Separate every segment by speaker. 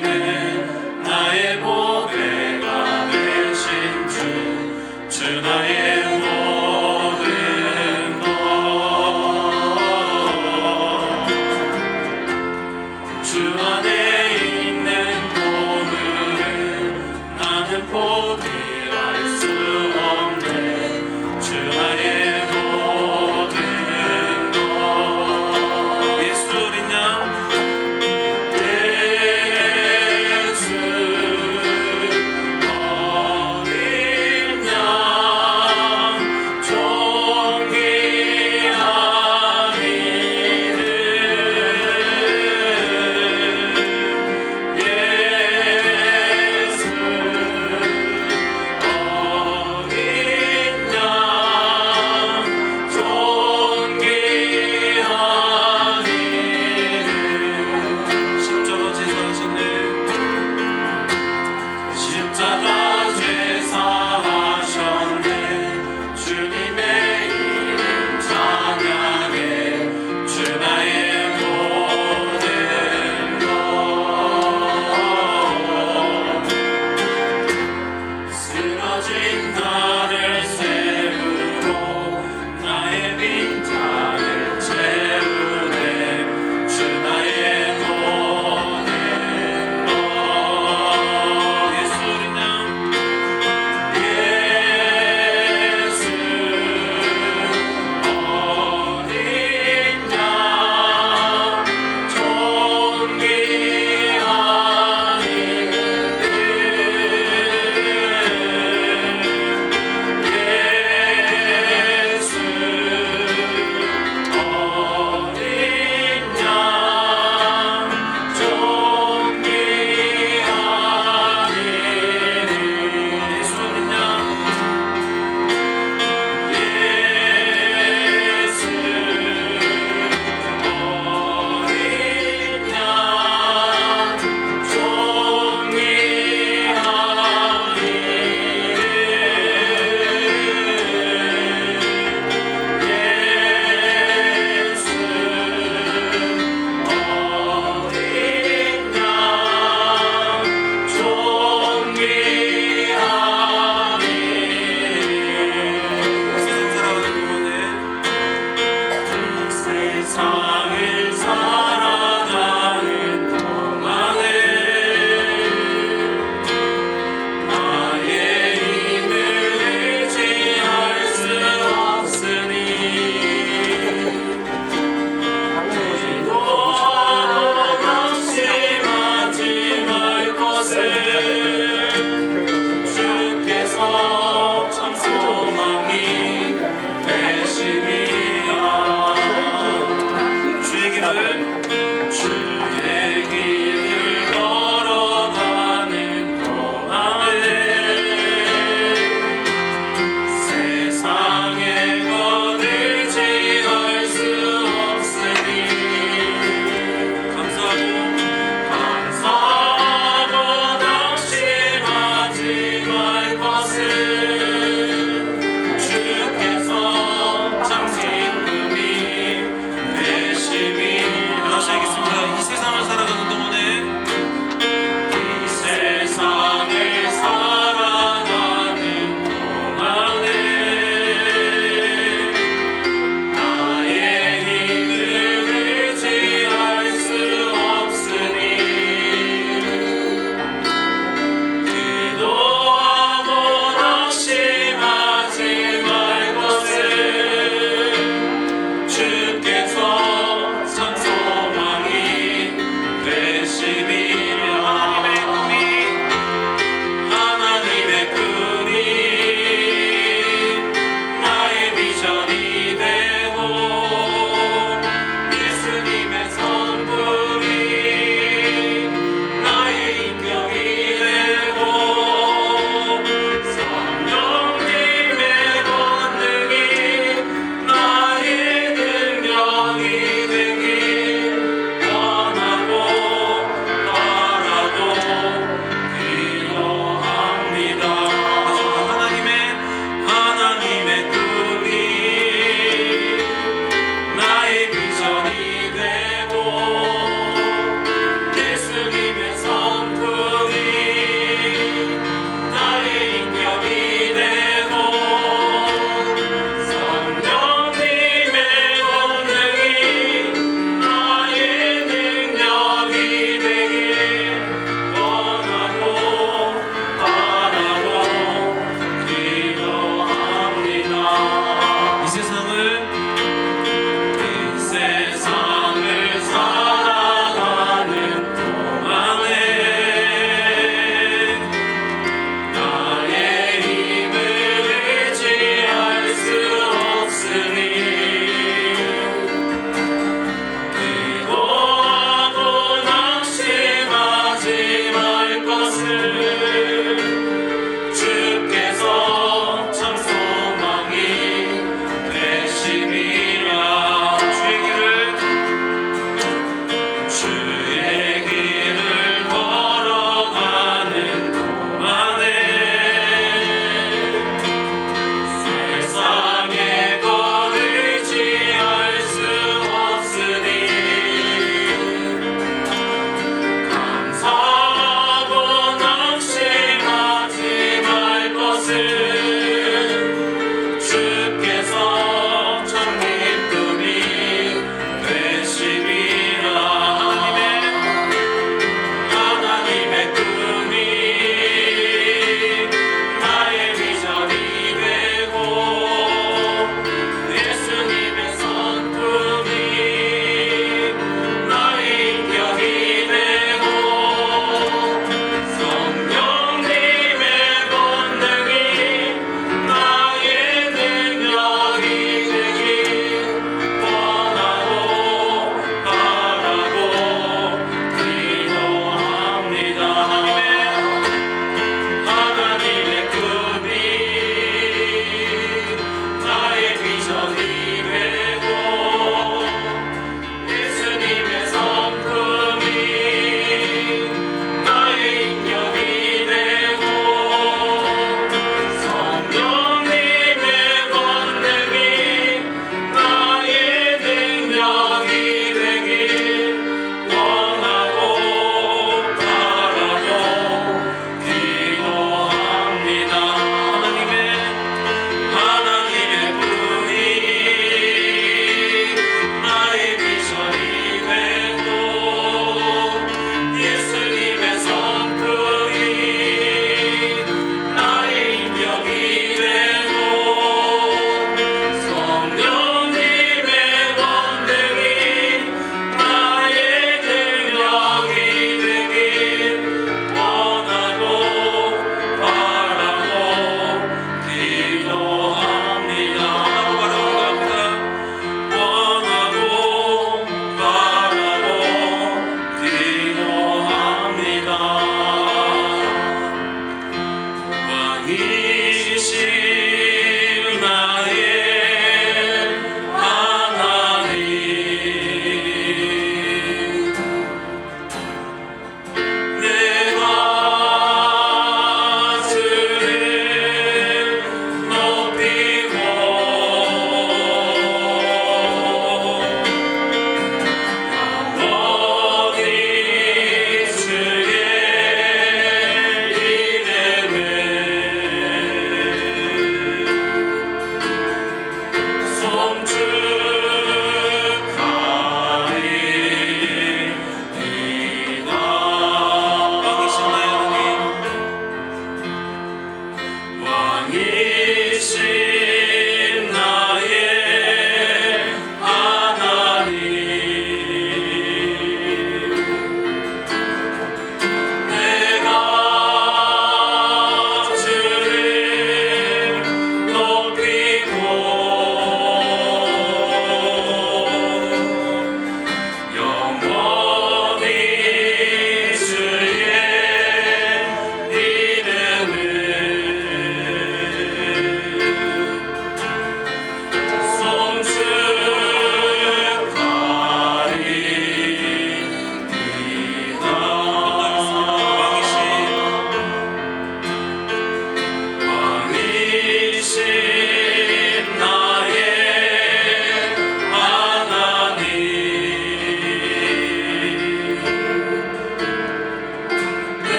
Speaker 1: 나의 보배가 되신 주 나의 모든 것. 주 안에 있는 보물은 나는 포기할 수 없네. 주 나의 모든 것. 예수 우리냐 예수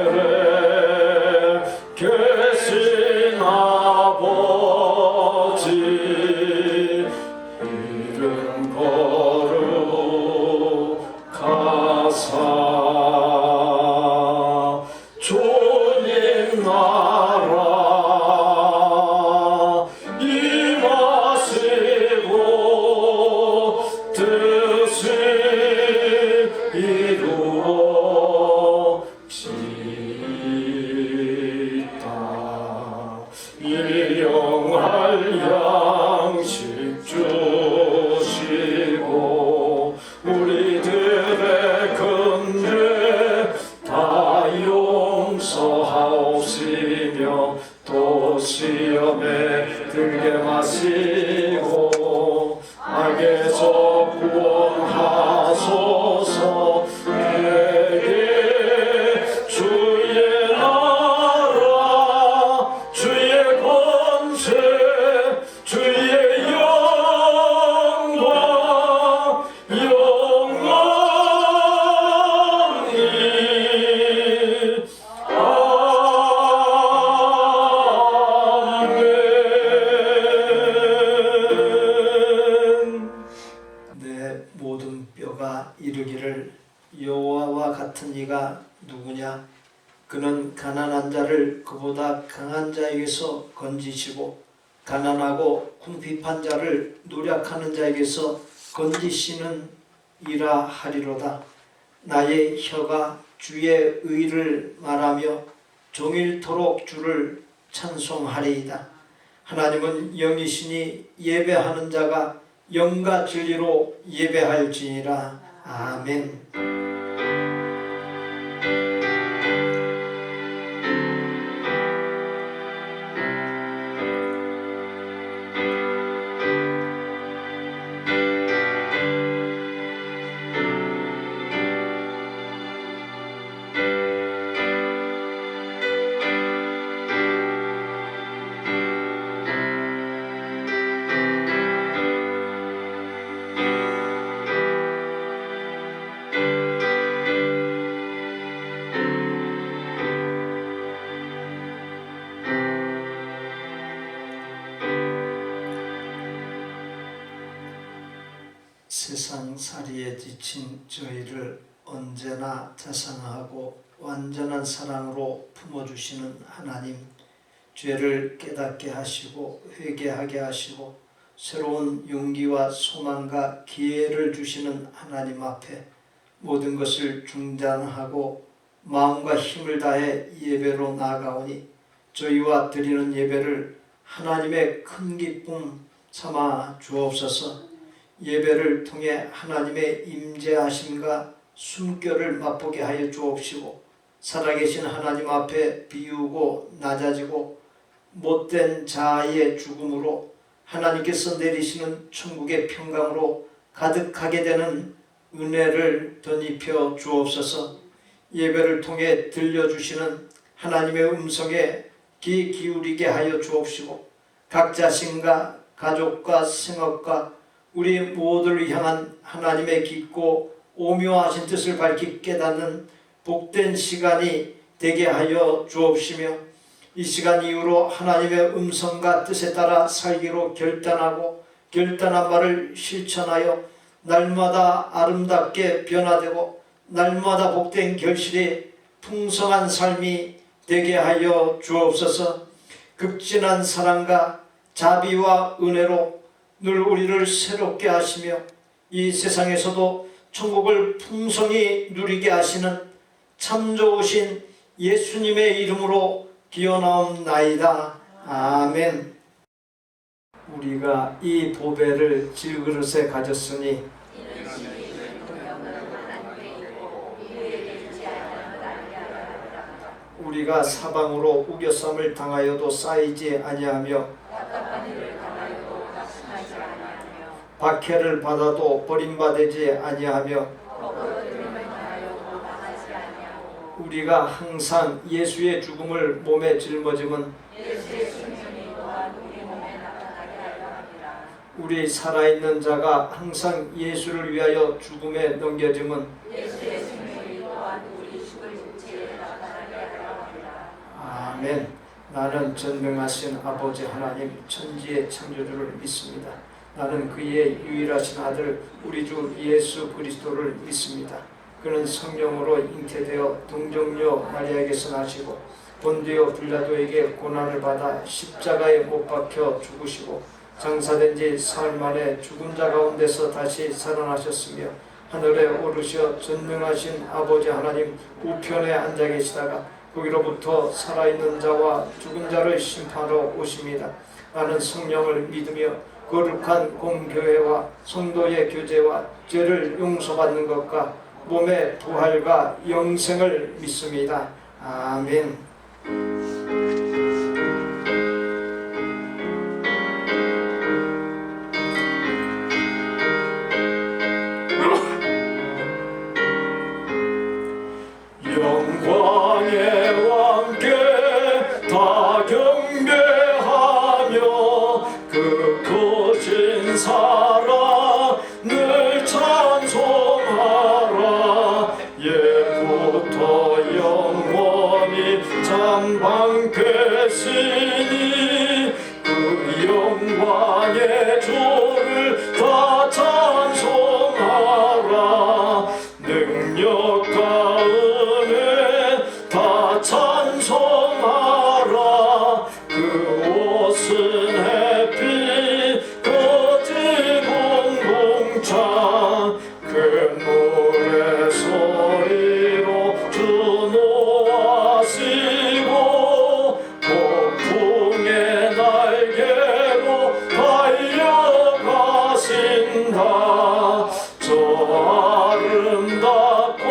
Speaker 2: 하늘에 계신 아버지 이름 거룩하사 주님 나라 임하시고 뜻을 이루시다. 일용할 양식 주시고 우리들의 근죄 다 용서하옵시며 또 시험에 들게 마시고 악에서 구원하소서. 내게 주의 나라 주의 권세 주의 영광 영원히 아멘. 내 모든 뼈가 이르기를 여호와와 같은 이가 누구냐? 그는 가난한 자를 그보다 강한 자에게서 건지시고 가난하고 궁핍한 자를 노력하는 자에게서 건지시는 이라 하리로다. 나의 혀가 주의 의를 말하며 종일토록 주를 찬송하리이다. 하나님은 영이시니 예배하는 자가 영과 진리로 예배할지니라. 아멘. 세상살이에 지친 저희를 언제나 자상하고 완전한 사랑으로 품어주시는 하나님, 죄를 깨닫게 하시고 회개하게 하시고 새로운 용기와 소망과 기회를 주시는 하나님 앞에 모든 것을 중단하고 마음과 힘을 다해 예배로 나아가오니 저희와 드리는 예배를 하나님의 큰 기쁨 삼아 주옵소서. 예배를 통해 하나님의 임재하심과 숨결을 맛보게 하여 주옵시고 살아계신 하나님 앞에 비우고 낮아지고 못된 자아의 죽음으로 하나님께서 내리시는 천국의 평강으로 가득하게 되는 은혜를 덧입혀 주옵소서. 예배를 통해 들려주시는 하나님의 음성에 귀 기울이게 하여 주옵시고 각 자신과 가족과 생업과 우리 모두를 향한 하나님의 깊고 오묘하신 뜻을 밝히 깨닫는 복된 시간이 되게 하여 주옵시며 이 시간 이후로 하나님의 음성과 뜻에 따라 살기로 결단하고 결단한 바를 실천하여 날마다 아름답게 변화되고 날마다 복된 결실이 풍성한 삶이 되게 하여 주옵소서. 극진한 사랑과 자비와 은혜로 늘 우리를 새롭게 하시며 이 세상에서도 천국을 풍성히 누리게 하시는 참 좋으신 예수님의 이름으로 기어나옵나이다. 아멘. 우리가 이 보배를 질그릇에 가졌으니 우리가 사방으로 우겨쌈을 당하여도 쌓이지 아니하며 박해를 받아도 버림받지 아니하며 우리가 항상 예수의 죽음을 몸에 짊어짐은 우리 살아있는 자가 항상 예수를 위하여 죽음에 넘겨짐은 아멘. 나는 전능하신 아버지 하나님 천지의 창조주를 믿습니다. 나는 그의 유일하신 아들 우리 주 예수 그리스도를 믿습니다. 그는 성령으로 잉태되어 동정녀 마리아에게서 나시고 본디오 빌라도에게 고난을 받아 십자가에 못 박혀 죽으시고 장사된 지 사흘 만에 죽은 자 가운데서 다시 살아나셨으며 하늘에 오르셔 전능하신 아버지 하나님 우편에 앉아 계시다가 거기로부터 살아있는 자와 죽은 자를 심판하러 오십니다. 나는 성령을 믿으며 거룩한 공교회와 성도의 교제와 죄를 용서받는 것과 몸의 부활과 영생을 믿습니다. 아멘. 영광의 왕께 다 경배하며 그 크신 사랑을 찬송하라. 예부터 영원히 잠방되시니 그 영광의 주를 다 찬송하라. 능력과 다 찬송하라. 그 옷은 햇빛 거짓 공동차 그 노래 소리로 주노하시고 폭풍의 날개로 달려가신다. 저 아름답고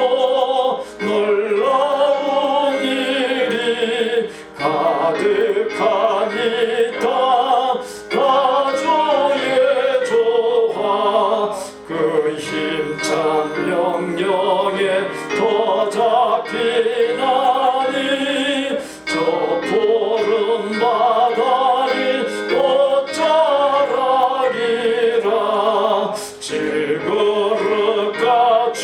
Speaker 2: 놀라운 일이 가득한 이 땅 다 주의 조화 그 힘찬 명령에 더 잡히나니 저 푸른 바다를 못 자라리라. 질그릇같이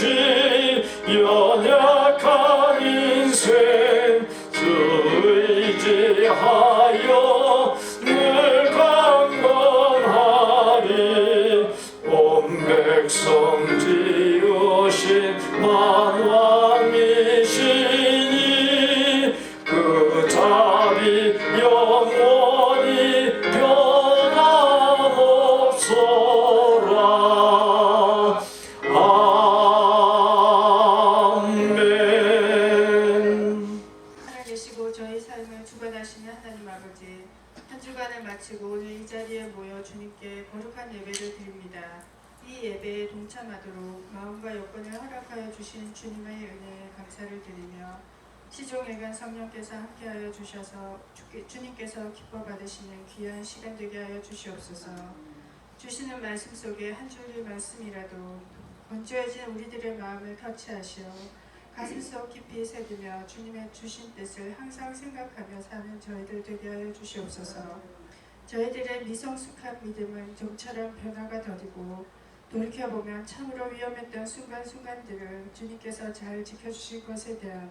Speaker 2: 연약한 인생 주 의지하여 늘 강건하리. 온 백성 지으신 만왕이시니 그 자비 영원히 변함없소라. 아멘.
Speaker 3: 살아계시고 저희 삶을 주관하시는 하나님 아버지, 한 주간을 마치고 오늘 이 자리에 모여 주님께 거룩한 예배를 드립니다. 이 예배에 동참하도록 마음과 여건을 허락하여 주신 주님의 은혜에 감사를 드리며 시종일관 성령께서 함께하여 주셔서 주님께서 기뻐 받으시는 귀한 시간 되게 하여 주시옵소서. 주시는 말씀 속에 한 줄의 말씀이라도 건조해진 우리들의 마음을 터치하시어 가슴속 깊이 새기며 주님의 주신 뜻을 항상 생각하며 사는 저희들 되게 하여 주시옵소서. 저희들의 미성숙한 믿음은 좀처럼 변화가 더디고 돌이켜보면 참으로 위험했던 순간순간들을 주님께서 잘 지켜주신 것에 대한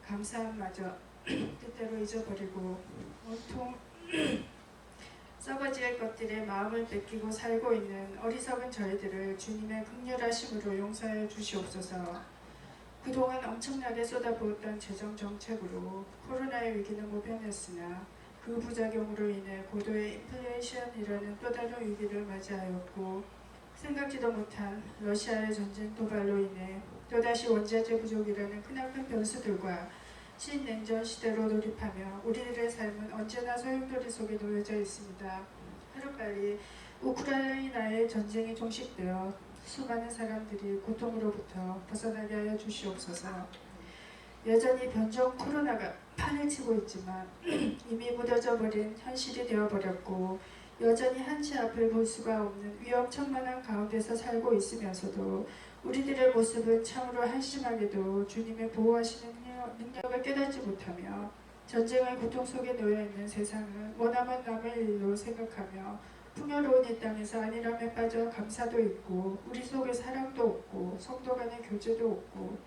Speaker 3: 감사함마저 뜻대로 잊어버리고 온통 썩어질 것들의 마음을 뺏기고 살고 있는 어리석은 저희들을 주님의 긍휼하심으로 용서해 주시옵소서. 그동안 엄청나게 쏟아부었던 재정정책으로 코로나의 위기는 모면했으나 그 부작용으로 인해 고도의 인플레이션이라는 또 다른 위기를 맞이하였고 생각지도 못한 러시아의 전쟁 도발로 인해 또다시 원자재 부족이라는 크나큰 변수들과 신냉전 시대로 돌입하며 우리들의 삶은 언제나 소용돌이 속에 놓여져 있습니다. 하루빨리 우크라이나의 전쟁이 종식되어 수많은 사람들이 고통으로부터 벗어나게 하여 주시옵소서. 여전히 변종 코로나가 판을 치고 있지만 이미 무뎌져 버린 현실이 되어버렸고 여전히 한치 앞을 볼 수가 없는 위험천만한 가운데서 살고 있으면서도 우리들의 모습은 참으로 한심하게도 주님의 보호하시는 능력을 깨닫지 못하며 전쟁의 고통 속에 놓여있는 세상은 원하면 남의 일로 생각하며 풍요로운 이 땅에서 안일함에 빠져 감사도 있고 우리 속에 사랑도 없고 성도 간의 교제도 없고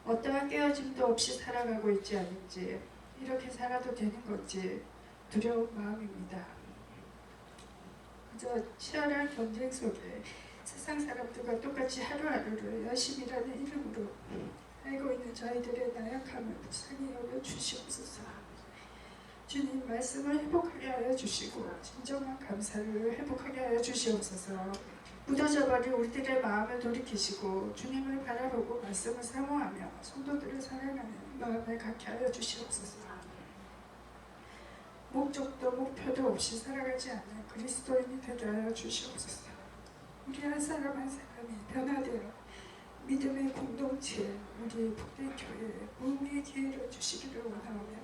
Speaker 3: 어떠한 깨어짐도 없이 살아가고 있지 않은지 이렇게 살아도 되는 건지 두려운 마음입니다. 그저 치열한 경쟁 속에 세상 사람들과 똑같이 하루하루를 열심히 일하는 이름으로 살고 있는 저희들의 나약함을 불쌍히 여겨 주시옵소서. 주님 말씀을 회복하게 하여 주시고 진정한 감사를 회복하게 하여 주시옵소서. 묻어져버린 우리들의 마음을 돌이키시고 주님을 바라보고 말씀을 사모하며 성도들을 사랑하는 마음을 갖게 하여 주시옵소서. 목적도 목표도 없이 살아가지 않는 그리스도인이 되게 하여 주시옵소서. 우리 한 사람 한 사람이 변화되어 믿음의 공동체, 우리 복된교회에 모험의 기회를 주시기를 원하오며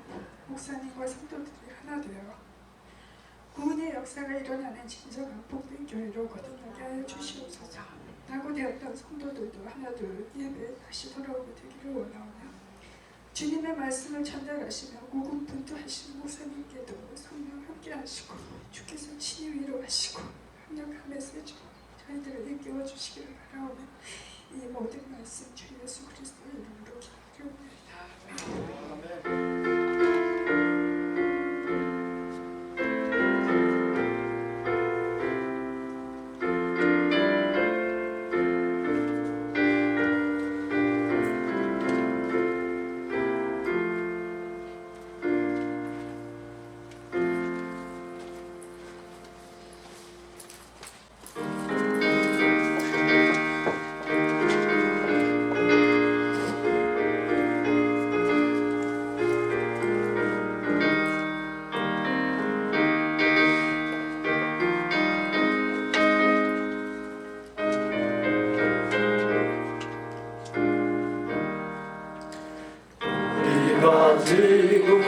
Speaker 3: 목사님과 성도들이 하나 되어 구원의 역사가 일어나는 진정한 복된교회로 거듭나게 하여 주시옵소서. 낙오되었던 성도들도 하나둘 예배에 다시 돌아오게 되기를 원하오며 주님의 말씀을 전달하시며 고군분투하시는 목사님께도 성령 함께 하시고 주께서 친히 위로하시고 협력하면서 저희들을 일깨워 주시기를 바라오며 이 모든 말씀 주 예수 그리스도의 이름으로 기도드립니다.
Speaker 2: 지금은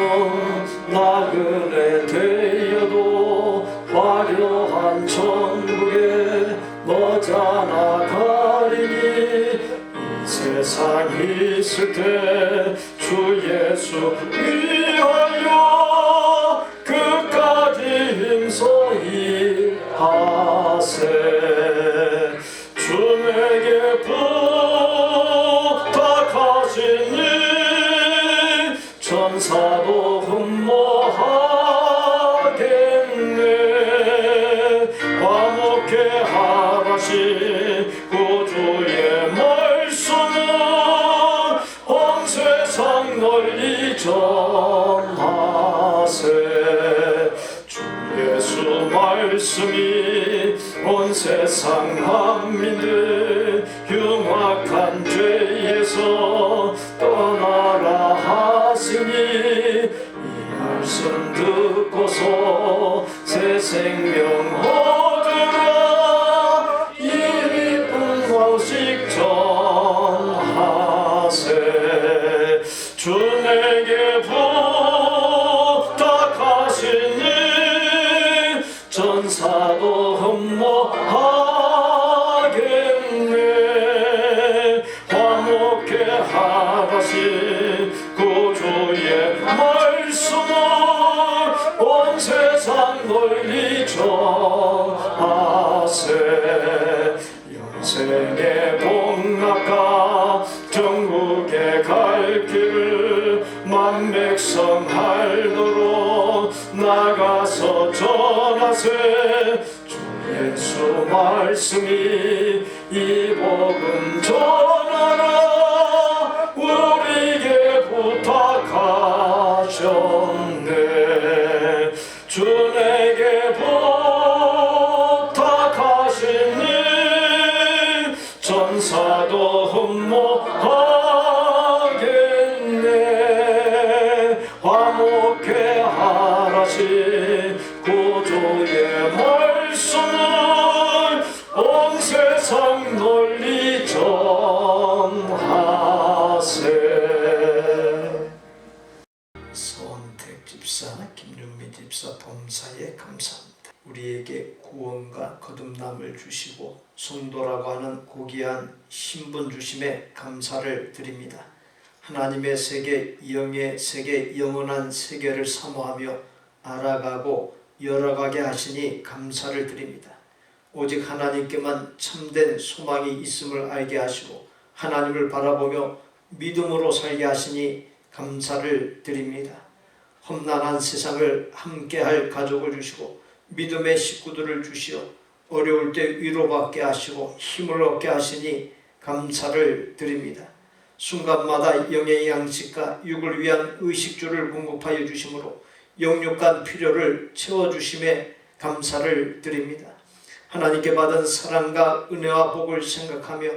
Speaker 2: 나그네 되어도 화려한 천국에 머잖아 가리니 이 세상 있을 때 주 예수 위하여 끝까지 힘써 일하세. 주 내게 부탁하시니 천사도 흠모하겠네. 화목해 하라신 구주의 말씀은 온 세상 널리 전하세. 주 예수 말씀이 온 세상 만민들 흉악한 죄에서 떠나라 하시니 이 말씀 듣고서 새 생명 얻으라 이 기쁜 소식 전하세. 주 내게 부탁하시니 천사도 흠모하겠네. 화목해 하라신 구주의 말씀은 온 세상 널리 전하세. 영생의 복락과 전국에 갈 길을 만백성 알도록 나가서 전하세. 주 예수 말씀이 이 복음 전하라 우리에게 부탁하셨네. 주 내게 부탁하시니 천사도 흠모하겠네. 화목해 하라신 구주의 말씀은 온 세상 널리 전하세. 서원택 집사, 김윤미 집사 범사에 감사합니다. 우리에게 구원과 거듭남을 주시고 성도라고 하는 고귀한 신분 주심에 감사를 드립니다. 하나님의 세계, 영의 세계, 영원한 세계를 사모하며 알아가고 열어가게 하시니 감사를 드립니다. 오직 하나님께만 참된 소망이 있음을 알게 하시고 하나님을 바라보며 믿음으로 살게 하시니 감사를 드립니다. 험난한 세상을 함께할 가족을 주시고 믿음의 식구들을 주시어 어려울 때 위로받게 하시고 힘을 얻게 하시니 감사를 드립니다. 순간마다 영의 양식과 육을 위한 의식주를 공급하여 주심으로 영육간 필요를 채워주심에 감사를 드립니다. 하나님께 받은 사랑과 은혜와 복을 생각하며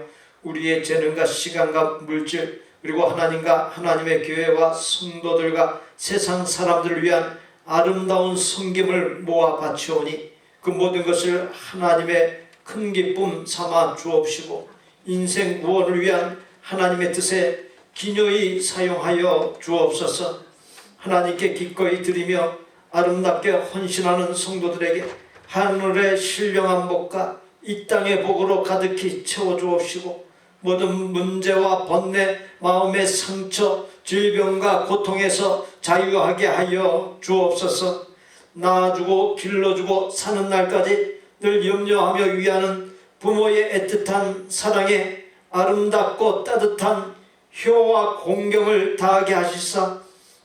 Speaker 2: 우리의 재능과 시간과 물질 그리고 하나님과 하나님의 교회와 성도들과 세상 사람들을 위한 아름다운 섬김을 모아 바치오니 그 모든 것을 하나님의 큰 기쁨 삼아 주옵시고 인생 구원을 위한 하나님의 뜻에 기녀히 사용하여 주옵소서. 하나님께 기꺼이 드리며 아름답게 헌신하는 성도들에게 하늘의 신령한 복과 이 땅의 복으로 가득히 채워주옵시고 모든 문제와 번뇌, 마음의 상처, 질병과 고통에서 자유하게 하여 주옵소서. 낳아주고 길러주고 사는 날까지 늘 염려하며 위하는 부모의 애틋한 사랑에 아름답고 따뜻한 효와 공경을 다하게 하시사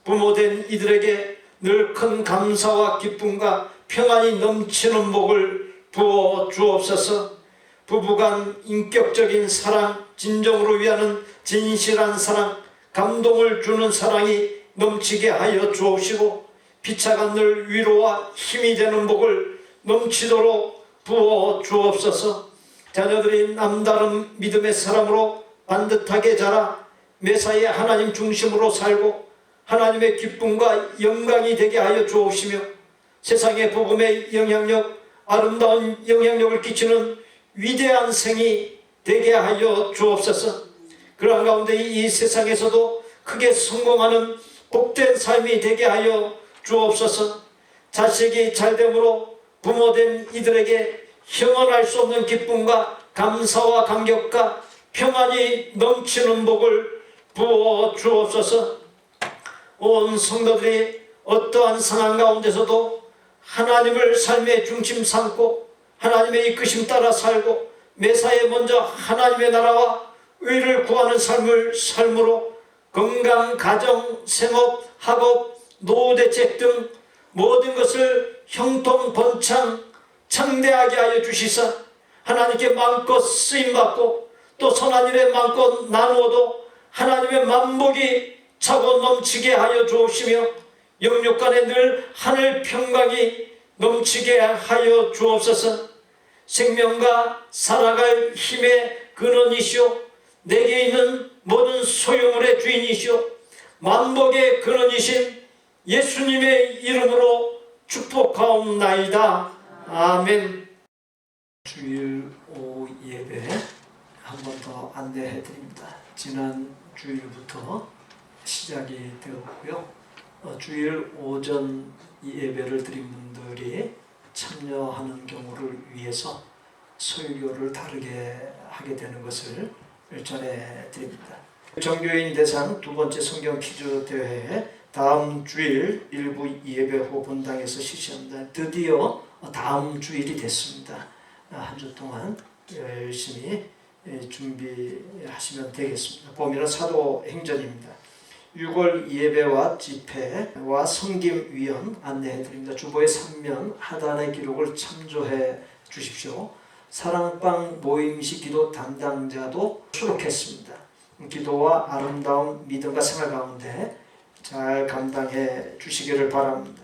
Speaker 2: 부모된 이들에게 늘 큰 감사와 기쁨과 평안이 넘치는 복을 부어 주옵소서. 부부간 인격적인 사랑, 진정으로 위하는 진실한 사랑, 감동을 주는 사랑이 넘치게 하여 주옵시고 피차간 늘 위로와 힘이 되는 복을 넘치도록 부어 주옵소서. 자녀들이 남다른 믿음의 사람으로 반듯하게 자라 매사에 하나님 중심으로 살고 하나님의 기쁨과 영광이 되게 하여 주옵시며 세상의 복음의 영향력, 아름다운 영향력을 끼치는 위대한 생이 되게 하여 주옵소서. 그러한 가운데 이 세상에서도 크게 성공하는 복된 삶이 되게 하여 주옵소서. 자식이 잘됨으로 부모된 이들에게 형언할 수 없는 기쁨과 감사와 감격과 평안이 넘치는 복을 부어 주옵소서. 온 성도들이 어떠한 상황 가운데서도 하나님을 삶의 중심 삼고 하나님의 이끄심 따라 살고 매사에 먼저 하나님의 나라와 의를 구하는 삶을 삶으로 건강, 가정, 생업, 학업, 노후대책 등 모든 것을 형통 번창 창대하게 하여 주시사 하나님께 마음껏 쓰임받고 또 선한 일에 마음껏 나누어도 하나님의 만복이 차고 넘치게 하여 주옵시며 영육간에 늘 하늘 평강이 넘치게 하여 주옵소서. 생명과 살아갈 힘의 근원이시오 내게 있는 모든 소유물의 주인이시오 만복의 근원이신 예수님의 이름으로 축복하옵나이다. 아멘. 주일 오후 예배 한 번 더 안내해 드립니다. 지난 주일부터 시작이 되었고요. 주일 오전 예배를 드린 분들이 참여하는 경우를 위해서 설교를 다르게 하게 되는 것을 전해 드립니다. 정교인 대상 두 번째 성경 퀴즈 대회 다음 주일 일부 예배 후 본당에서 실시합니다. 드디어 다음 주일이 됐습니다. 한 주 동안 열심히 준비하시면 되겠습니다. 보면은 사도행전입니다. 6월 예배와 집회와 섬김위원 안내해 드립니다. 주보의 3면 하단의 기록을 참조해 주십시오. 사랑방 모임식 기도 담당자도 수록했습니다. 기도와 아름다운 믿음과 생활 가운데 잘 감당해 주시기를 바랍니다.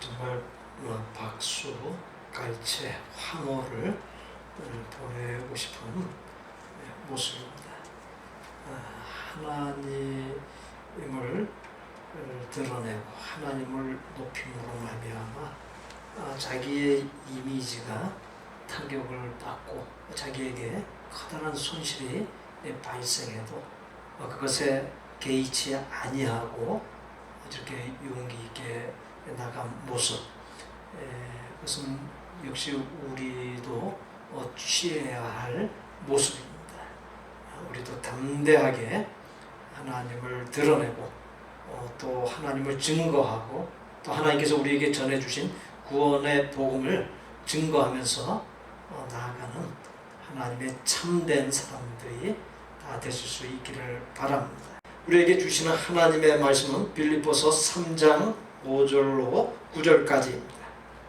Speaker 2: 정말 박수, 갈채, 환호를 보내고 싶은 모습입니다. 하나님을 드러내고 하나님을 높임으로 말미암아 자기의 이미지가 타격을 받고 자기에게 커다란 손실이 발생해도 그것에 개의치 아니하고 이렇게 용기 있게 나간 모습, 그것은 역시 우리도 취해야 할 모습입니다. 우리도 담대하게 하나님을 드러내고 또 하나님을 증거하고 또 하나님께서 우리에게 전해주신 구원의 복음을 증거하면서 나아가는 하나님의 참된 사람들이 다 되실 수 있기를 바랍니다. 우리에게 주시는 하나님의 말씀은 빌립보서 3장 5절로 9절까지입니다.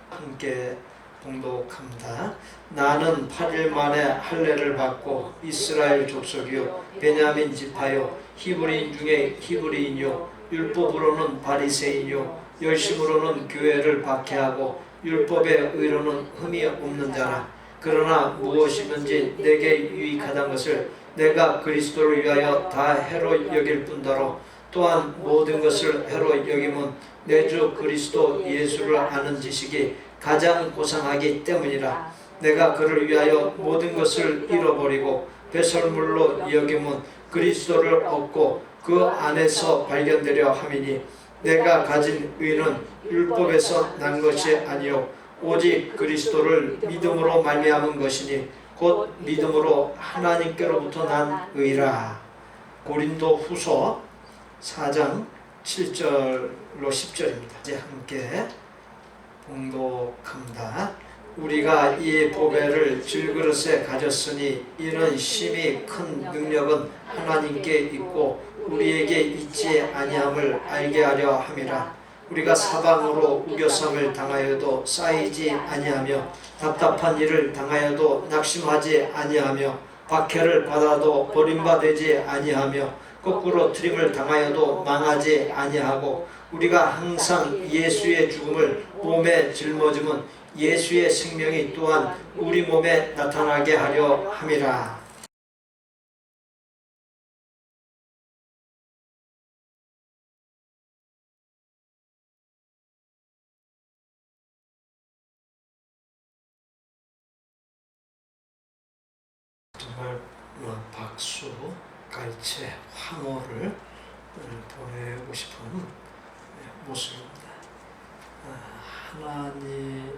Speaker 2: 함께 봉독합니다. 나는 8일 만에 할례를 받고 이스라엘 족속이요 베냐민 지파요 히브리인 중에 히브리인요 율법으로는 바리새인요 열심으로는 교회를 박해하고 율법의 의로는 흠이 없는 자라. 그러나 무엇이든지 내게 유익하다는 것을 내가 그리스도를 위하여 다 해로 여길 뿐더러 또한 모든 것을 해로 여김은 내 주 그리스도 예수를 아는 지식이 가장 고상하기 때문이라. 내가 그를 위하여 모든 것을 잃어버리고 배설물로 여김은 그리스도를 얻고 그 안에서 발견되려 함이니 내가 가진 의는 율법에서 난 것이 아니요 오직 그리스도를 믿음으로 말미암은 것이니 곧 믿음으로 하나님께로부터 난 의라. 고린도 후서 4장 7절로 10절입니다. 이제 함께 봉독합니다. 우리가 이 보배를 질그릇에 가졌으니 이는 심히 큰 능력은 하나님께 있고 우리에게 있지 아니함을 알게 하려 함이라. 우리가 사방으로 우겨쌈을 당하여도 쌓이지 아니하며 답답한 일을 당하여도 낙심하지 아니하며 박해를 받아도 버림받지 아니하며 거꾸로 트림을 당하여도 망하지 아니하고 우리가 항상 예수의 죽음을 몸에 짊어짐은 예수의 생명이 또한 우리 몸에 나타나게 하려 함이라. 정말 박수, 갈채, 환호를 보내고 싶은 모습입니다. 하나님을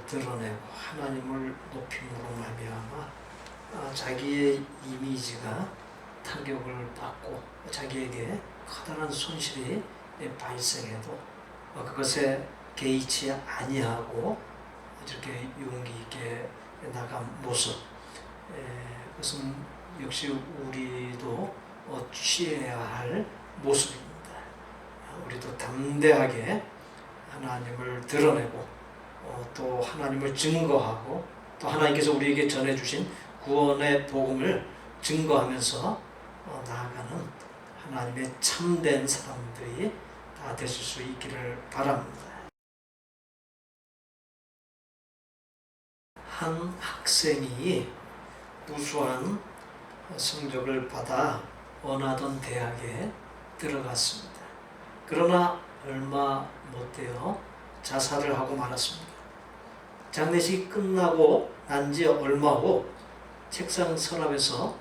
Speaker 2: 드러내고 하나님을 높임으로 말미암아 자기의 이미지가 타격을 받고 자기에게 커다란 손실이 발생해도 그것에 개의치 아니하고 이렇게 용기 있게 나간 모습, 그것은 역시 우리도 취해야 할 모습입니다. 우리도 담대하게 하나님을 드러내고 또 하나님을 증거하고 또 하나님께서 우리에게 전해주신 구원의 복음을 증거하면서 나아가는 하나님의 참된 사람들이 다 되실 수 있기를 바랍니다. 한 학생이 우수한 성적을 받아 원하던 대학에 들어갔습니다. 그러나 얼마 못되어 자살을 하고 말았습니다. 장례식이 끝나고 난 지 얼마 후 책상 서랍에서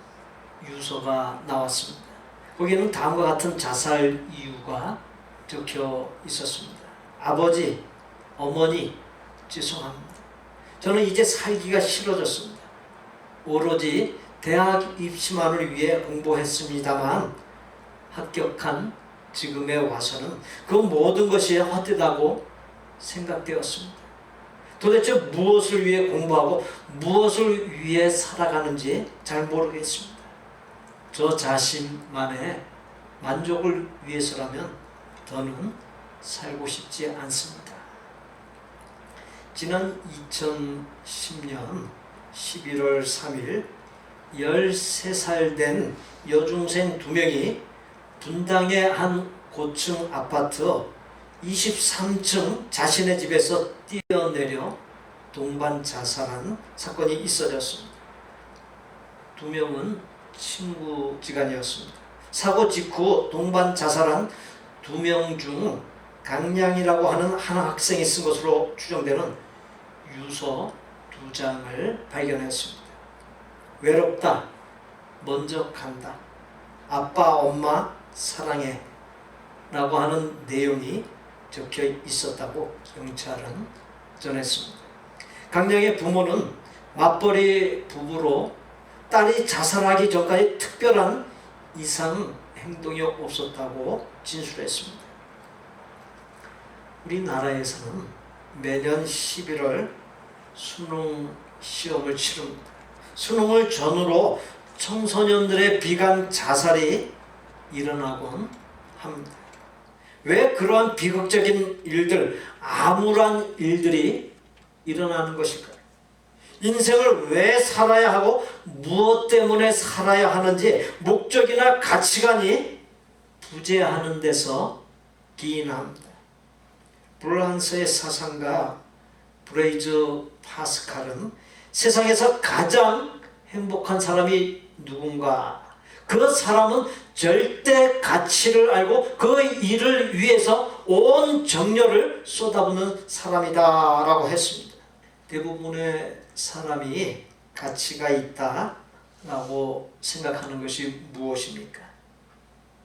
Speaker 2: 유서가 나왔습니다. 거기에는 다음과 같은 자살 이유가 적혀 있었습니다. 아버지, 어머니, 죄송합니다. 저는 이제 살기가 싫어졌습니다. 오로지 대학 입시만을 위해 공부했습니다만 합격한 지금에 와서는 그 모든 것이 헛되다고 생각되었습니다. 도대체 무엇을 위해 공부하고 무엇을 위해 살아가는지 잘 모르겠습니다. 저 자신만의 만족을 위해서라면 더는 살고 싶지 않습니다. 지난 2010년 11월 3일 13살 된 여중생 2명이 분당의 한 고층 아파트 23층 자신의 집에서 뛰어내려 동반 자살한 사건이 있어졌습니다. 2명은 친구지간이었습니다. 사고 직후 동반 자살한 2명 중 강량이라고 하는 한 학생이 쓴 것으로 추정되는 유서 2장을 발견했습니다. 외롭다, 먼저 간다, 아빠 엄마 사랑해 라고 하는 내용이 적혀 있었다고 경찰은 전했습니다. 강량의 부모는 맞벌이 부부로 딸이 자살하기 전까지 특별한 이상 행동이 없었다고 진술했습니다. 우리나라에서는 매년 11월 수능 시험을 치릅니다. 수능을 전후로 청소년들의 비관 자살이 일어나곤 합니다. 왜 그러한 비극적인 일들, 암울한 일들이 일어나는 것일까요? 인생을 왜 살아야 하고 무엇 때문에 살아야 하는지 목적이나 가치관이 부재하는 데서 기인합니다. 프랑스의 사상가 브레이즈 파스칼은 세상에서 가장 행복한 사람이 누군가? 그 사람은 절대 가치를 알고 그 일을 위해서 온 정열을 쏟아붓는 사람이다 라고 했습니다. 대부분의 사람이 가치가 있다 라고 생각하는 것이 무엇입니까?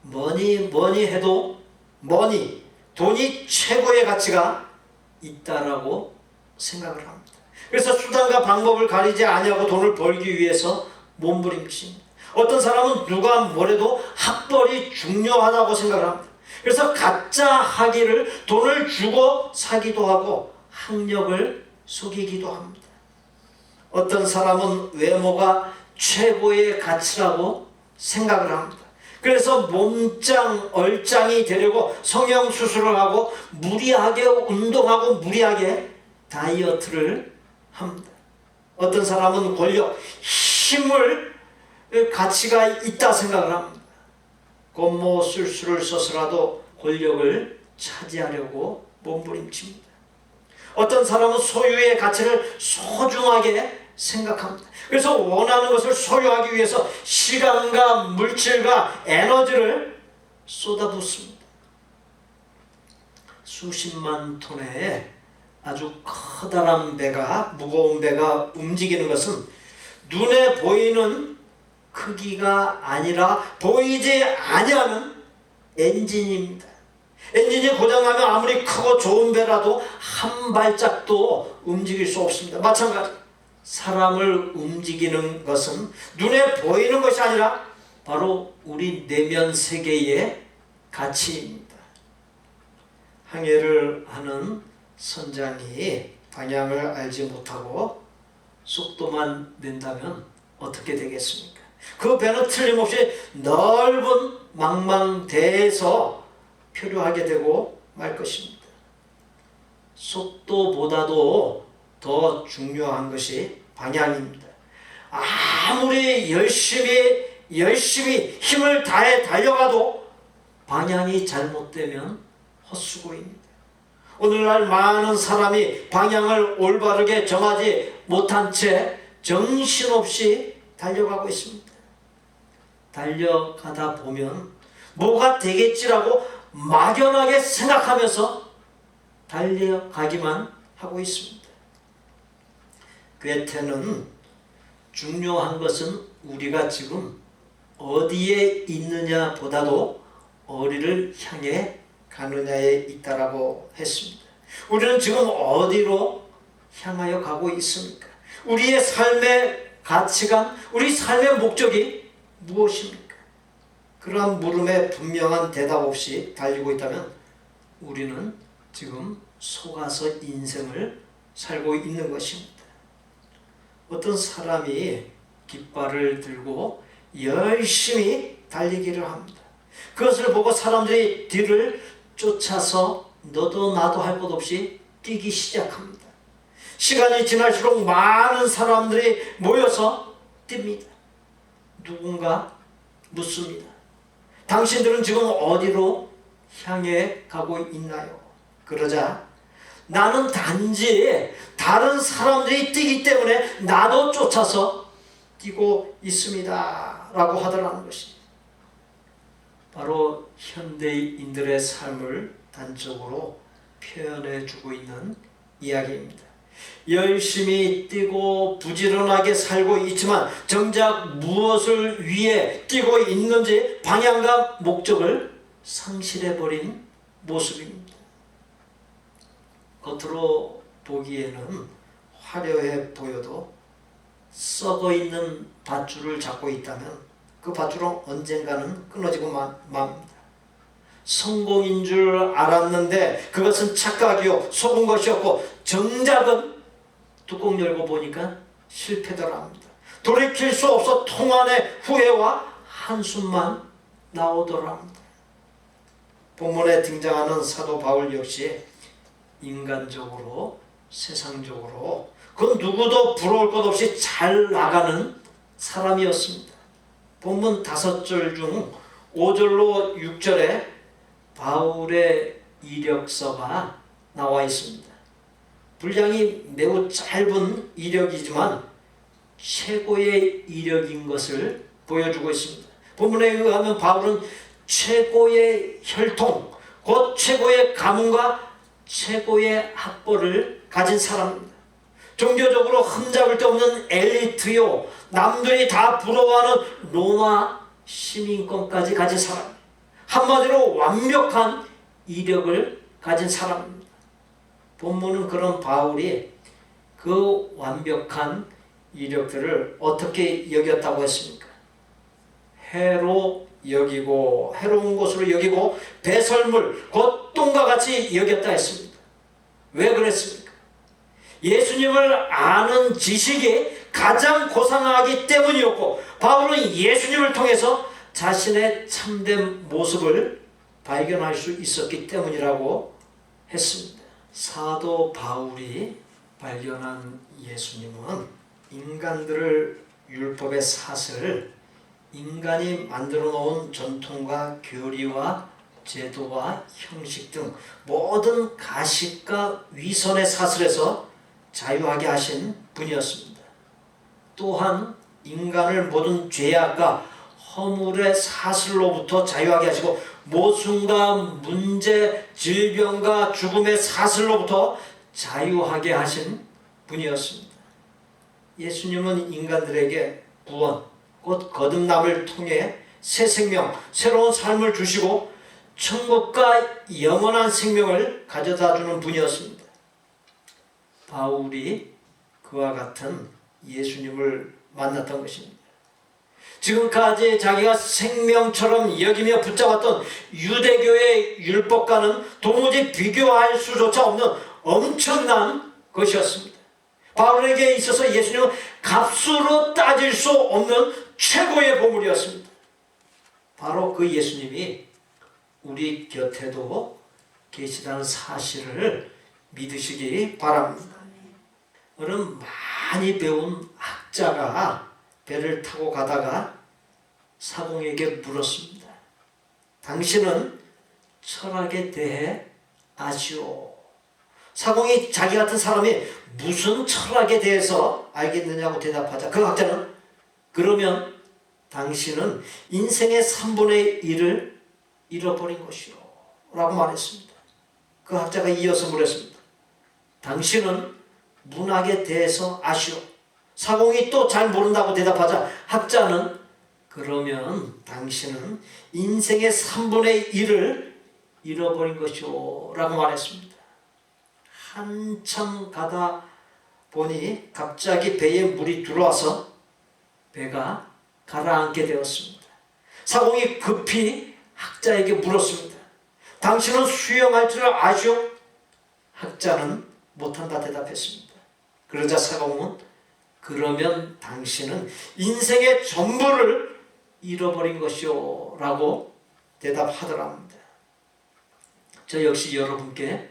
Speaker 2: 뭐니 해도 돈이 최고의 가치가 있다라고 생각을 합니다. 그래서 수단과 방법을 가리지 아니하고 돈을 벌기 위해서 몸부림칩니다. 어떤 사람은 누가 뭐래도 학벌이 중요하다고 생각을 합니다. 그래서 가짜 학위를 돈을 주고 사기도 하고 학력을 속이기도 합니다. 어떤 사람은 외모가 최고의 가치라고 생각을 합니다. 그래서 몸짱, 얼짱이 되려고 성형수술을 하고 무리하게 운동하고 무리하게 다이어트를 합니다. 어떤 사람은 권력, 힘을 가치가 있다 생각을 합니다. 권모 술수를 써서라도 권력을 차지하려고 몸부림칩니다. 어떤 사람은 소유의 가치를 소중하게 생각합니다. 그래서 원하는 것을 소유하기 위해서 시간과 물질과 에너지를 쏟아붓습니다. 수십만 톤의 아주 커다란 배가, 무거운 배가 움직이는 것은 눈에 보이는 크기가 아니라 보이지 아니하는 엔진입니다. 엔진이 고장나면 아무리 크고 좋은 배라도 한 발짝도 움직일 수 없습니다. 마찬가지 사람을 움직이는 것은 눈에 보이는 것이 아니라 바로 우리 내면 세계의 가치입니다. 항해를 하는 선장이 방향을 알지 못하고 속도만 낸다면 어떻게 되겠습니까? 그 배는 틀림없이 넓은 망망대해에서 표류하게 되고 말 것입니다. 속도보다도 더 중요한 것이 방향입니다. 아무리 열심히 힘을 다해 달려가도 방향이 잘못되면 헛수고입니다. 오늘날 많은 사람이 방향을 올바르게 정하지 못한 채 정신없이 달려가고 있습니다. 달려가다 보면 뭐가 되겠지라고 막연하게 생각하면서 달려가기만 하고 있습니다. 괴테는 중요한 것은 우리가 지금 어디에 있느냐 보다도 어디를 향해 가느냐에 있다라고 했습니다. 우리는 지금 어디로 향하여 가고 있습니까? 우리의 삶의 가치관, 우리 삶의 목적이 무엇입니까? 그러한 물음에 분명한 대답 없이 달리고 있다면 우리는 지금 속아서 인생을 살고 있는 것입니다. 어떤 사람이 깃발을 들고 열심히 달리기를 합니다. 그것을 보고 사람들이 뒤를 쫓아서 너도 나도 할 것 없이 뛰기 시작합니다. 시간이 지날수록 많은 사람들이 모여서 뜁니다. 누군가 묻습니다. 당신들은 지금 어디로 향해 가고 있나요? 그러자 나는 단지 다른 사람들이 뛰기 때문에 나도 쫓아서 뛰고 있습니다 라고 하더라는 것입니다. 바로 현대인들의 삶을 단적으로 표현해주고 있는 이야기입니다. 열심히 뛰고 부지런하게 살고 있지만 정작 무엇을 위해 뛰고 있는지 방향과 목적을 상실해버린 모습입니다. 겉으로 보기에는 화려해 보여도 썩어있는 밧줄을 잡고 있다면 그 밧줄은 언젠가는 끊어지고 맙니다. 성공인 줄 알았는데 그것은 착각이요 속은 것이었고 정작은 뚜껑 열고 보니까 실패더랍니다. 돌이킬 수 없어 통안의 후회와 한숨만 나오더랍니다. 본문에 등장하는 사도 바울 역시 인간적으로 세상적으로 그 누구도 부러울 것 없이 잘 나가는 사람이었습니다. 본문 5절 중 5절로 6절에 바울의 이력서가 나와 있습니다. 분량이 매우 짧은 이력이지만 최고의 이력인 것을 보여주고 있습니다. 본문에 의하면 바울은 최고의 혈통, 곧 최고의 가문과 최고의 학벌을 가진 사람입니다. 종교적으로 흠잡을 데 없는 엘리트요, 남들이 다 부러워하는 로마 시민권까지 가진 사람, 한마디로 완벽한 이력을 가진 사람입니다. 본문은 그런 바울이 그 완벽한 이력들을 어떻게 여겼다고 했습니까? 해로 여기고, 해로운 것으로 여기고, 배설물, 곧 똥과 같이 여겼다 했습니다. 왜 그랬습니까? 예수님을 아는 지식이 가장 고상하기 때문이었고, 바울은 예수님을 통해서 자신의 참된 모습을 발견할 수 있었기 때문이라고 했습니다. 사도 바울이 발견한 예수님은 인간들을 율법의 사슬, 인간이 만들어 놓은 전통과 교리와 제도와 형식 등 모든 가식과 위선의 사슬에서 자유하게 하신 분이었습니다. 또한 인간을 모든 죄악과 허물의 사슬로부터 자유하게 하시고 모순과 문제, 질병과 죽음의 사슬로부터 자유하게 하신 분이었습니다. 예수님은 인간들에게 구원, 곧 거듭남을 통해 새 생명, 새로운 삶을 주시고 천국과 영원한 생명을 가져다주는 분이었습니다. 바울이 그와 같은 예수님을 만났던 것입니다. 지금까지 자기가 생명처럼 여기며 붙잡았던 유대교의 율법과는 도무지 비교할 수조차 없는 엄청난 것이었습니다. 바울에게 있어서 예수님은 값으로 따질 수 없는 최고의 보물이었습니다. 바로 그 예수님이 우리 곁에도 계시다는 사실을 믿으시기 바랍니다. 오늘 많이 배운 학자가 배를 타고 가다가 사공에게 물었습니다. 당신은 철학에 대해 아시오? 사공이 자기 같은 사람이 무슨 철학에 대해서 알겠느냐고 대답하자 그 학자는 그러면 당신은 인생의 3분의 1을 잃어버린 것이오 라고 말했습니다. 그 학자가 이어서 물었습니다. 당신은 문학에 대해서 아시오? 사공이 또 잘 모른다고 대답하자 학자는 그러면 당신은 인생의 3분의 1을 잃어버린 것이오 라고 말했습니다. 한참 가다 보니 갑자기 배에 물이 들어와서 배가 가라앉게 되었습니다. 사공이 급히 학자에게 물었습니다. 당신은 수영할 줄 아시오? 학자는 못한다 대답했습니다. 그러자 사공은 그러면 당신은 인생의 전부를 잃어버린 것이오 라고 대답하더랍니다. 저 역시 여러분께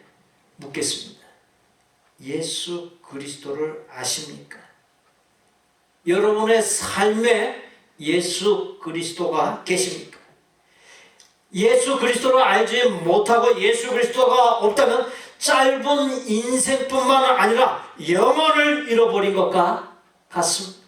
Speaker 2: 묻겠습니다. 예수 그리스도를 아십니까? 여러분의 삶에 예수 그리스도가 계십니까? 예수 그리스도를 알지 못하고 예수 그리스도가 없다면 짧은 인생뿐만 아니라 영혼을 잃어버린 것과 같습니다.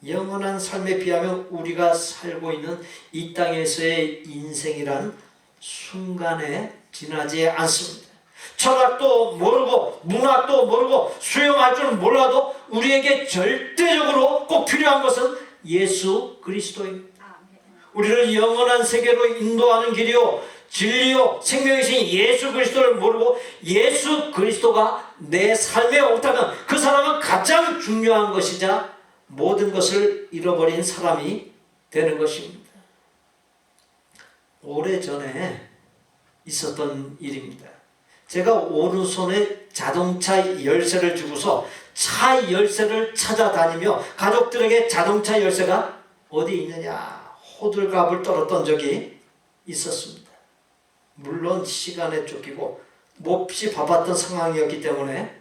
Speaker 2: 영원한 삶에 비하면 우리가 살고 있는 이 땅에서의 인생이란 순간에 지나지 않습니다. 철학도 모르고 문학도 모르고 수용할 줄 몰라도 우리에게 절대적으로 꼭 필요한 것은 예수 그리스도입니다. 우리를 영원한 세계로 인도하는 길이요 진리요 생명이신 예수 그리스도를 모르고 예수 그리스도가 내 삶에 없다면 그 사람은 가장 중요한 것이자 모든 것을 잃어버린 사람이 되는 것입니다. 오래전에 있었던 일입니다. 제가 오른손에 자동차 열쇠를 주고서 차 열쇠를 찾아다니며 가족들에게 자동차 열쇠가 어디 있느냐 호들갑을 떨었던 적이 있었습니다. 물론 시간에 쫓기고 몹시 바빴던 상황이었기 때문에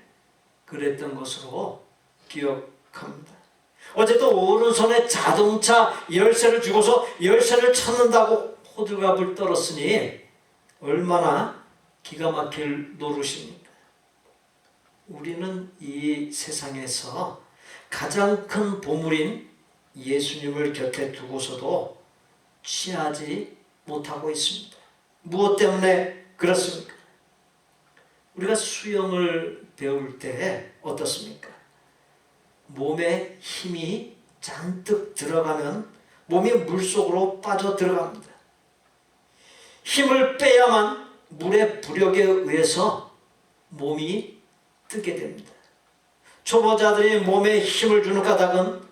Speaker 2: 그랬던 것으로 기억합니다. 어쨌든 오른손에 자동차 열쇠를 주고서 열쇠를 찾는다고 호들갑을 떨었으니 얼마나 기가 막힐 노릇입니까? 우리는 이 세상에서 가장 큰 보물인 예수님을 곁에 두고서도 취하지 못하고 있습니다. 무엇 때문에 그렇습니까? 우리가 수영을 배울 때 어떻습니까? 몸에 힘이 잔뜩 들어가면 몸이 물속으로 빠져 들어갑니다. 힘을 빼야만 물의 부력에 의해서 몸이 뜨게 됩니다. 초보자들이 몸에 힘을 주는 까닭은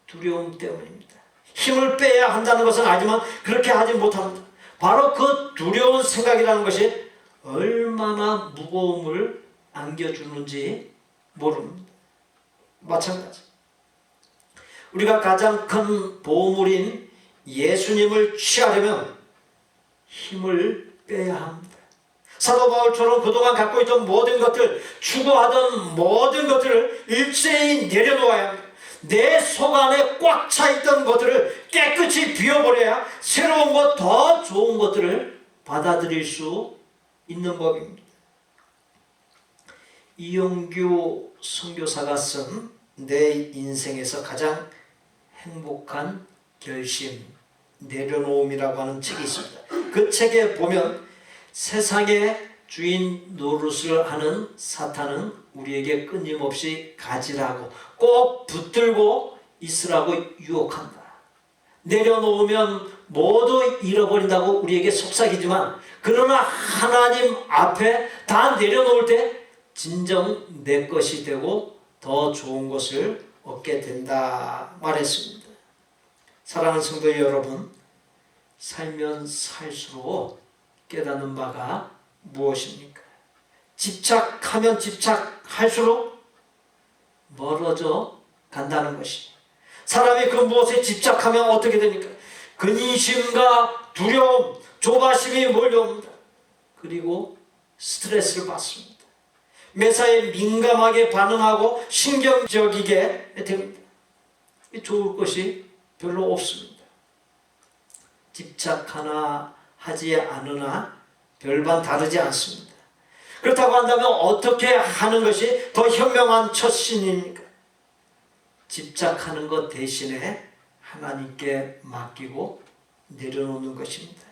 Speaker 2: 두려움 때문입니다. 힘을 빼야 한다는 것은 알지만 그렇게 하지 못합니다. 바로 그 두려운 생각이라는 것이 얼마나 무거움을 안겨주는지 모릅니다. 마찬가지. 우리가 가장 큰 보물인 예수님을 취하려면 힘을 빼야 합니다. 사도 바울처럼 그동안 갖고 있던 모든 것들, 추구하던 모든 것들을 일제히 내려놓아야 합니다. 내 속 안에 꽉 차 있던 것들을 깨끗이 비워버려야 새로운 것, 더 좋은 것들을 받아들일 수 있는 법입니다. 이용규 선교사가 쓴 내 인생에서 가장 행복한 결심, 내려놓음이라고 하는 책이 있습니다. 그 책에 보면 세상의 주인 노릇을 하는 사탄은 우리에게 끊임없이 가지라고 꼭 붙들고 있으라고 유혹한다. 내려놓으면 모두 잃어버린다고 우리에게 속삭이지만 그러나 하나님 앞에 다 내려놓을 때 진정 내 것이 되고 더 좋은 것을 얻게 된다 말했습니다. 사랑하는 성도 여러분, 살면 살수록 깨닫는 바가 무엇입니까? 집착하면 집착할수록 멀어져 간다는 것이. 사람이 그 무엇에 집착하면 어떻게 됩니까? 근심과 두려움, 조바심이 몰려옵니다. 그리고 스트레스를 받습니다. 매사에 민감하게 반응하고 신경적이게 됩니다. 좋을 것이 별로 없습니다. 집착하나 하지 않으나 별반 다르지 않습니다. 그렇다고 한다면 어떻게 하는 것이 더 현명한 처신입니까? 집착하는 것 대신에 하나님께 맡기고 내려놓는 것입니다.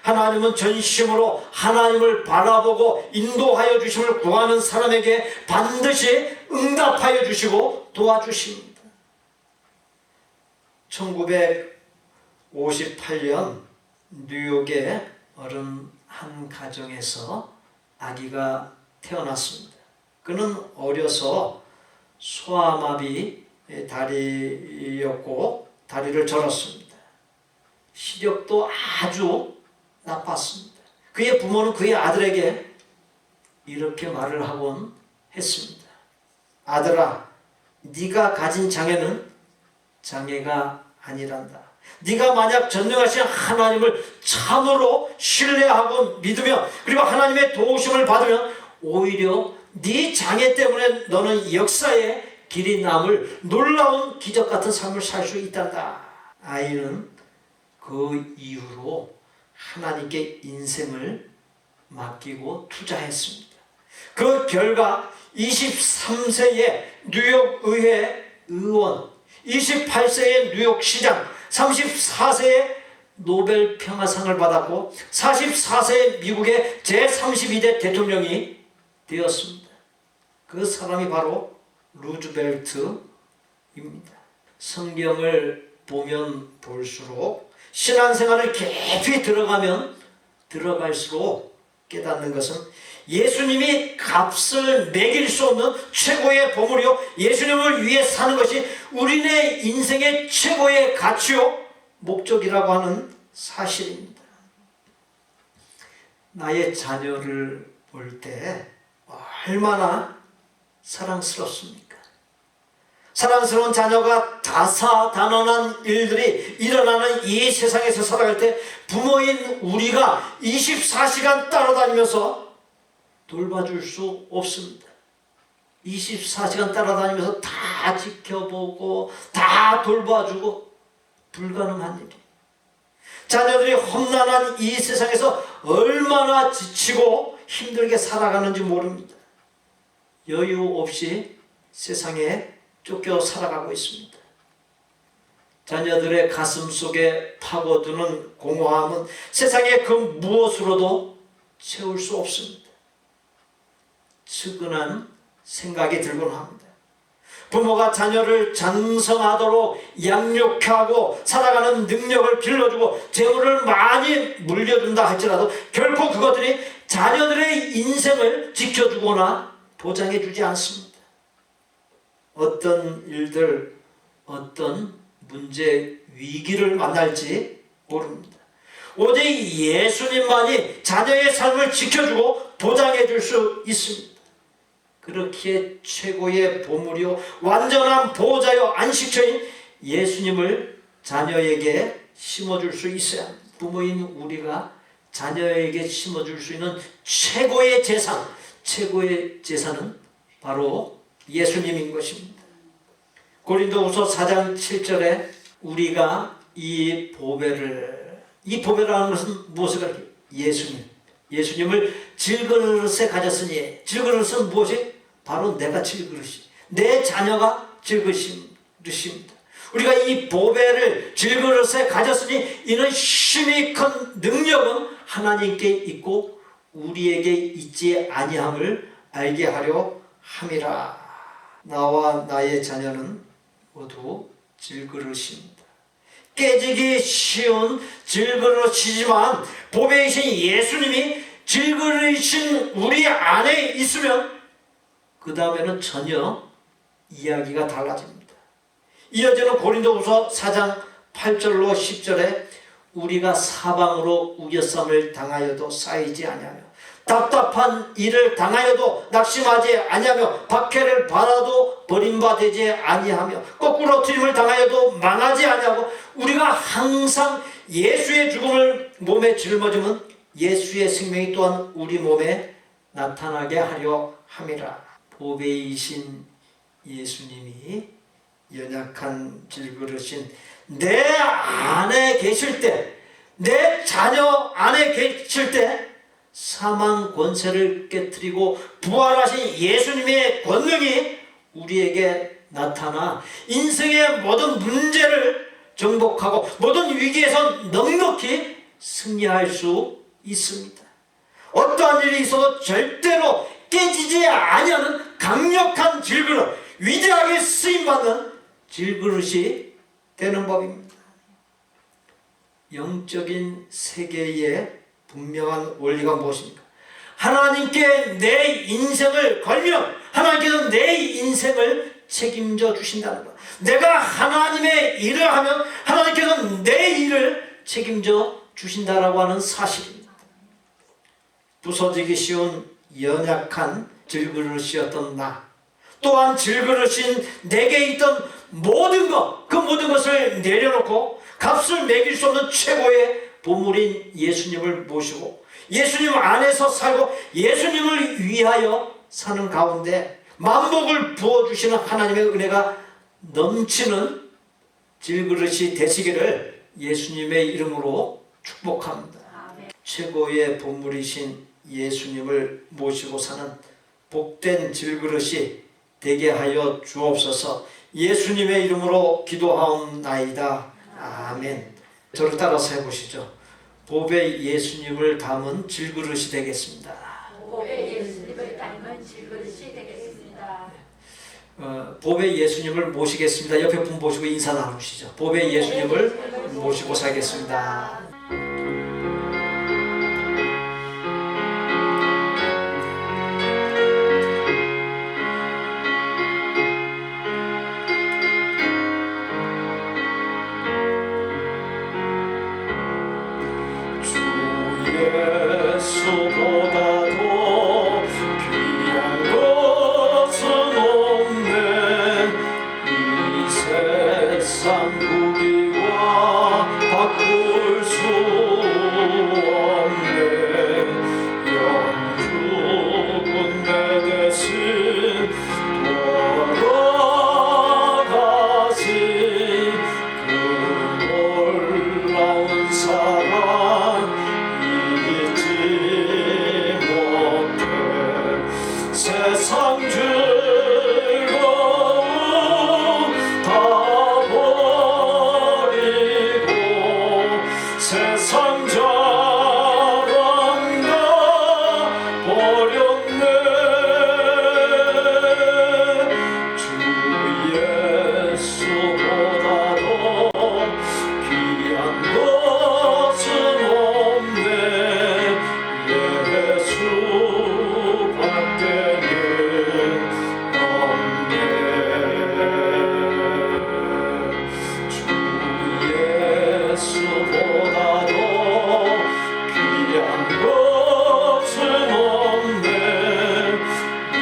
Speaker 2: 하나님은 전심으로 하나님을 바라보고 인도하여 주심을 구하는 사람에게 반드시 응답하여 주시고 도와주십니다. 1958년 뉴욕의 어른 한 가정에서 아기가 태어났습니다. 그는 어려서 소아마비 다리였고 다리를 절었습니다. 시력도 아주 나빴습니다. 그의 부모는 그의 아들에게 이렇게 말을 하곤 했습니다. 아들아, 네가 가진 장애는 장애가 아니란다. 네가 만약 전능하신 하나님을 참으로 신뢰하고 믿으며 그리고 하나님의 도우심을 받으면 오히려 네 장애 때문에 너는 역사의 길이 남을 놀라운 기적 같은 삶을 살 수 있단다. 아이는 그 이후로 하나님께 인생을 맡기고 투자했습니다. 그 결과 23세의 뉴욕 의회 의원, 28세에 뉴욕 시장, 34세에 노벨 평화상을 받았고 44세에 미국의 제32대 대통령이 되었습니다. 그 사람이 바로 루즈벨트입니다. 성경을 보면 볼수록 신앙생활을 깊이 들어가면 들어갈수록 깨닫는 것은 예수님이 값을 매길 수 없는 최고의 보물이요, 예수님을 위해 사는 것이 우리네 인생의 최고의 가치요 목적이라고 하는 사실입니다. 나의 자녀를 볼 때 얼마나 사랑스럽습니까? 사랑스러운 자녀가 다사다난한 일들이 일어나는 이 세상에서 살아갈 때 부모인 우리가 24시간 따라다니면서 돌봐줄 수 없습니다. 24시간 따라다니면서 다 지켜보고 다 돌봐주고 불가능한 일이. 자녀들이 험난한 이 세상에서 얼마나 지치고 힘들게 살아가는지 모릅니다. 여유 없이 세상에 쫓겨 살아가고 있습니다. 자녀들의 가슴 속에 파고드는 공허함은 세상의 그 무엇으로도 채울 수 없습니다. 측은한 생각이 들곤 합니다. 부모가 자녀를 장성하도록 양육하고 살아가는 능력을 길러주고 재물을 많이 물려준다 할지라도 결코 그것들이 자녀들의 인생을 지켜주거나 보장해주지 않습니다. 어떤 일들, 어떤 문제, 위기를 만날지 모릅니다. 오직 예수님만이 자녀의 삶을 지켜주고 보장해줄 수 있습니다. 그렇기에 최고의 보물이요 완전한 보호자요 안식처인 예수님을 자녀에게 심어줄 수 있어야 합니다. 부모인 우리가 자녀에게 심어줄 수 있는 최고의 재산, 최고의 재산은 바로 예수님인 것입니다. 고린도후서 4장 7절에 우리가 이 보배라는 것은 무엇을 가리켜요? 예수님을 질그릇에 가졌으니, 질그릇은 무엇이? 바로 내가 질그릇이, 내 자녀가 질그릇입니다. 우리가 이 보배를 질그릇에 가졌으니 이는 힘이 큰 능력은 하나님께 있고 우리에게 있지 아니함을 알게 하려 함이라. 나와 나의 자녀는 모두 질그릇입니다. 깨지기 쉬운 질그릇이지만 보배이신 예수님이 질그릇이신 우리 안에 있으면 그 다음에는 전혀 이야기가 달라집니다. 이어지는 고린도후서 4장 8절로 10절에 우리가 사방으로 우겨쌈을 당하여도 쌓이지 아니하며 답답한 일을 당하여도 낙심하지 아니하며 박해를 받아도 버림받지 아니하며 거꾸로 트림을 당하여도 망하지 아니하고 우리가 항상 예수의 죽음을 몸에 짊어지면 예수의 생명이 또한 우리 몸에 나타나게 하려 함이라. 보배이신 예수님이 연약한 질그릇인 내 안에 계실 때, 내 자녀 안에 계실 때 사망 권세를 깨뜨리고 부활하신 예수님의 권능이 우리에게 나타나 인생의 모든 문제를 정복하고 모든 위기에서 넉넉히 승리할 수 있습니다. 어떠한 일이 있어도 절대로 깨지지 아니하는 강력한 질그릇, 위대하게 쓰임받는 질그릇이 되는 법입니다. 영적인 세계의 분명한 원리가 무엇입니까? 하나님께 내 인생을 걸면 하나님께서 내 인생을 책임져 주신다는 것. 내가 하나님의 일을 하면 하나님께서 내 일을 책임져 주신다라고 하는 사실입니다. 부서지기 쉬운 연약한 질그릇이었던 나, 또한 질그릇인 내게 있던 모든 것, 그 모든 것을 내려놓고 값을 매길 수 없는 최고의 보물인 예수님을 모시고 예수님 안에서 살고 예수님을 위하여 사는 가운데 만복을 부어주시는 하나님의 은혜가 넘치는 질그릇이 되시기를 예수님의 이름으로 축복합니다. 최고의 보물이신 예수님을 모시고 사는 복된 질그릇이 되게 하여 주옵소서. 예수님의 이름으로 기도하옵나이다. 아멘. 저를 따라서 해보시죠. 보배 예수님을 담은 질그릇이 되겠습니다.
Speaker 4: 보배 예수님을 닮은 질그릇이 되겠습니다.
Speaker 2: 보배 예수님을 모시겠습니다. 옆에 분 보시고 인사 나누시죠. 보배 예수님을 모시고 살겠습니다.
Speaker 1: 예수보다도 귀한 것은 없네. 이 세상 부귀와 바꿀 수 없네. 영죽은 내 대신 돌아가신 그 놀라운 사랑 잊지 못해. 세상 즐거움 다 버리고 세상 자랑 다 버렸네. 주 예수보다도 귀한 것은 없네. 예수밖에는 없네. 주 예수보다도 귀한 것은 없네. 이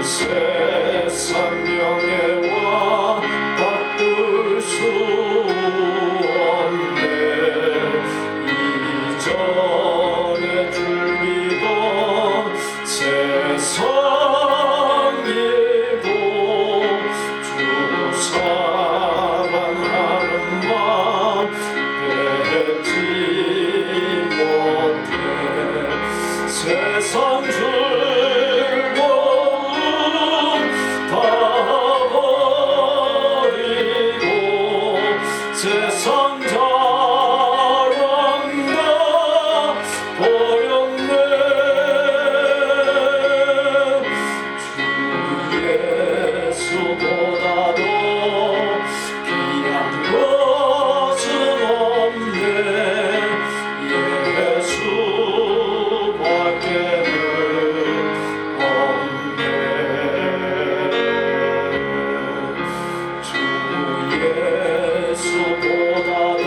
Speaker 1: 세상 명예와 바꿀 수 없네. 이전에 줄이던 세상 일도 주 사랑하는 마음 뺏지 못해. 세상 즐거움 다 버리고 세상 자랑 다 버렸네. 주 예수보다도 귀한 것은 없네. 예수밖에는 없네. 주 예수보다도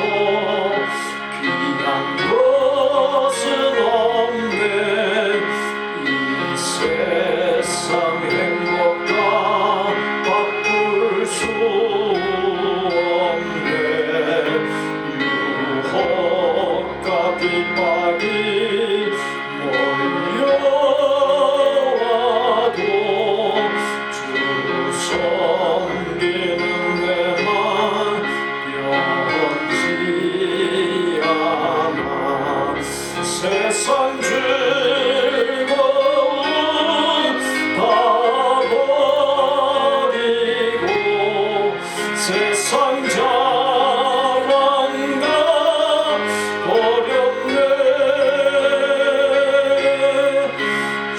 Speaker 1: 귀한 것은 없네. 이 세상 행복과 바꿀 수 없네. 유혹과 핍박이 몰려와도 주 섬기는 내만 변치 않아. 세상 즐거움 다 버리고 세상 자랑 다 버렸네. 주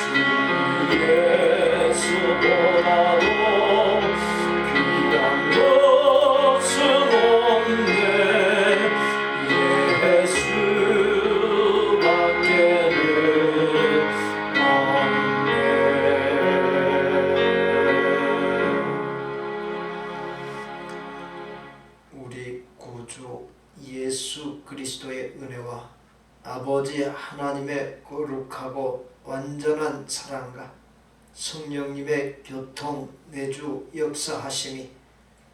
Speaker 1: 예수보다도 귀한 것은 없네. 예수밖에는 없네.
Speaker 2: 우리 구주 예수 그리스도의 은혜와 아버지 하나님의 거룩하고 완전한 사랑과 성령님의 교통 내주 역사하심이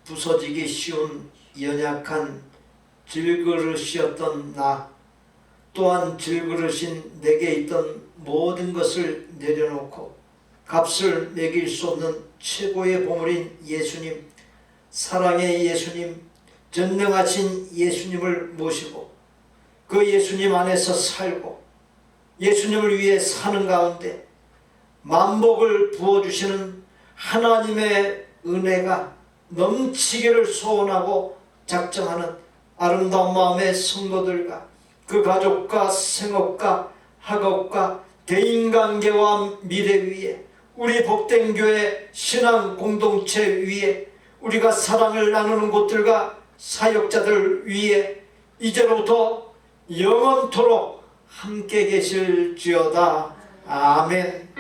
Speaker 2: 부서지기 쉬운 연약한 질그릇이었던 나 또한 질그릇인 내게 있던 모든 것을 내려놓고 값을 매길 수 없는 최고의 보물인 예수님, 사랑의 예수님, 전능하신 예수님을 모시고 그 예수님 안에서 살고 예수님을 위해 사는 가운데 만복을 부어주시는 하나님의 은혜가 넘치기를 소원하고 작정하는 아름다운 마음의 성도들과 그 가족과 생업과 학업과 대인관계와 미래 위에 우리 복된 교회 신앙 공동체 위에 우리가 사랑을 나누는 곳들과 사역자들 위에 이제로부터 영원토록 함께 계실지어다. 아멘.